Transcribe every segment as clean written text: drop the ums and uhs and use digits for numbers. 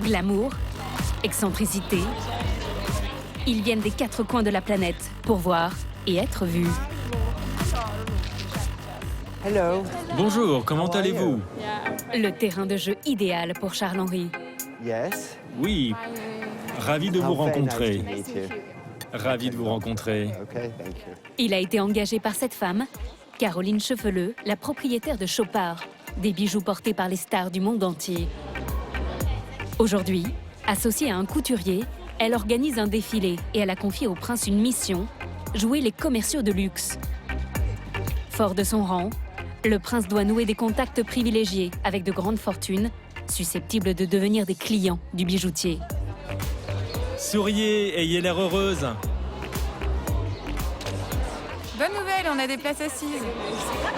glamour, excentricité. Ils viennent des 4 coins de la planète pour voir et être vus. Hello. Bonjour, comment allez-vous? Le terrain de jeu idéal pour Charles-Henri. Yes. Oui, ravi de vous How very nice rencontrer. to meet you. Ravi de vous rencontrer. Okay, thank you. Il a été engagé par cette femme, Caroline Chefeleux, la propriétaire de Chopard, des bijoux portés par les stars du monde entier. Aujourd'hui, associée à un couturier, elle organise un défilé et elle a confié au prince une mission, jouer les commerciaux de luxe. Fort de son rang, le prince doit nouer des contacts privilégiés avec de grandes fortunes, susceptibles de devenir des clients du bijoutier. Souriez, ayez l'air heureuse. Bonne nouvelle, on a des places assises.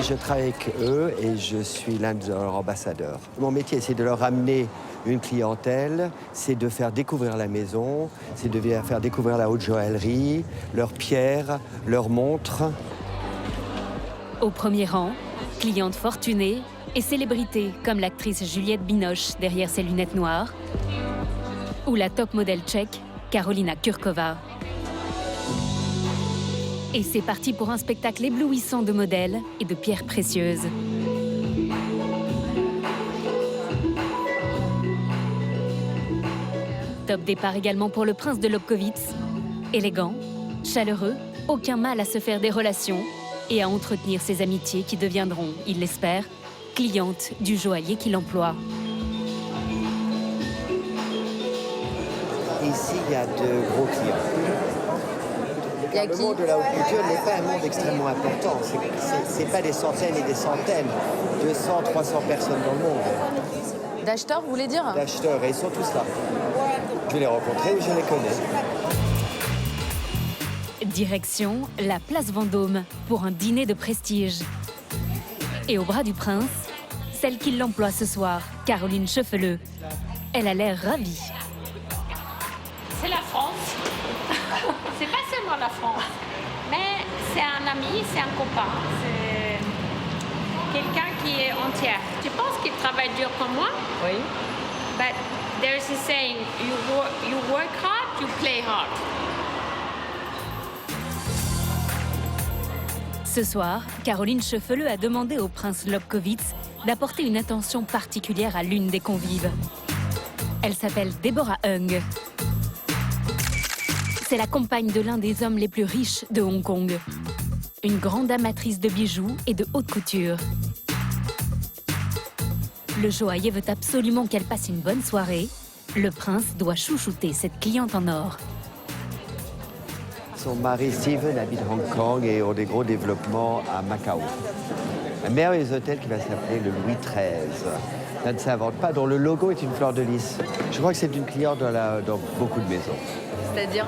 Je travaille avec eux et je suis l'un de leurs ambassadeurs. Mon métier, c'est de leur amener une clientèle, c'est de faire découvrir la maison, c'est de faire découvrir la haute joaillerie, leurs pierres, leurs montres. Au premier rang, clientes fortunées et célébrités comme l'actrice Juliette Binoche derrière ses lunettes noires ou la top modèle tchèque Karolina Kurková. Et c'est parti pour un spectacle éblouissant de modèles et de pierres précieuses. Top départ également pour le prince de Lobkowitz. Élégant, chaleureux, aucun mal à se faire des relations et à entretenir ses amitiés qui deviendront, il l'espère, clientes du joaillier qui l'emploie. Ici, il y a de gros clients. Car le monde de la haute couture n'est pas un monde extrêmement important. C'est pas des centaines et des centaines, 200, 300 personnes dans le monde. D'acheteurs, vous voulez dire? D'acheteurs, et ils sont tous là. Je vais les rencontrer ou je les connais. Direction la place Vendôme pour un dîner de prestige. Et au bras du prince, celle qui l'emploie ce soir, Caroline Chefeleux. Elle a l'air ravie. C'est la France. C'est pas seulement la France, mais c'est un ami, c'est un copain, c'est quelqu'un qui est entier. Tu penses qu'il travaille dur comme moi? Oui. But there is a saying, you work hard, you play hard. Ce soir, Caroline Chefeleux a demandé au prince Lobkowitz d'apporter une attention particulière à l'une des convives. Elle s'appelle Deborah Hung. C'est la compagne de l'un des hommes les plus riches de Hong Kong. Une grande amatrice de bijoux et de haute couture. Le joaillier veut absolument qu'elle passe une bonne soirée. Le prince doit chouchouter cette cliente en or. Son mari Steven habite Hong Kong et ont des gros développements à Macao. Un merveilleux hôtel qui va s'appeler le Louis XIII. Ça ne s'invente pas, dont le logo est une fleur de lys. Je crois que c'est une cliente dans beaucoup de maisons. C'est-à-dire?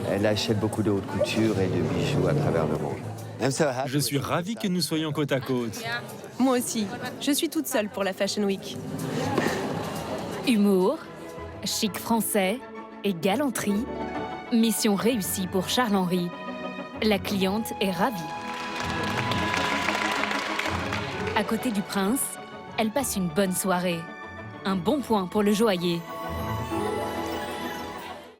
Elle achète beaucoup de haute couture et de bijoux à travers le monde. Je suis ravi que nous soyons côte à côte. Moi aussi. Je suis toute seule pour la Fashion Week. Humour, chic français et galanterie. Mission réussie pour Charles-Henri. La cliente est ravie. À côté du prince, elle passe une bonne soirée. Un bon point pour le joaillier.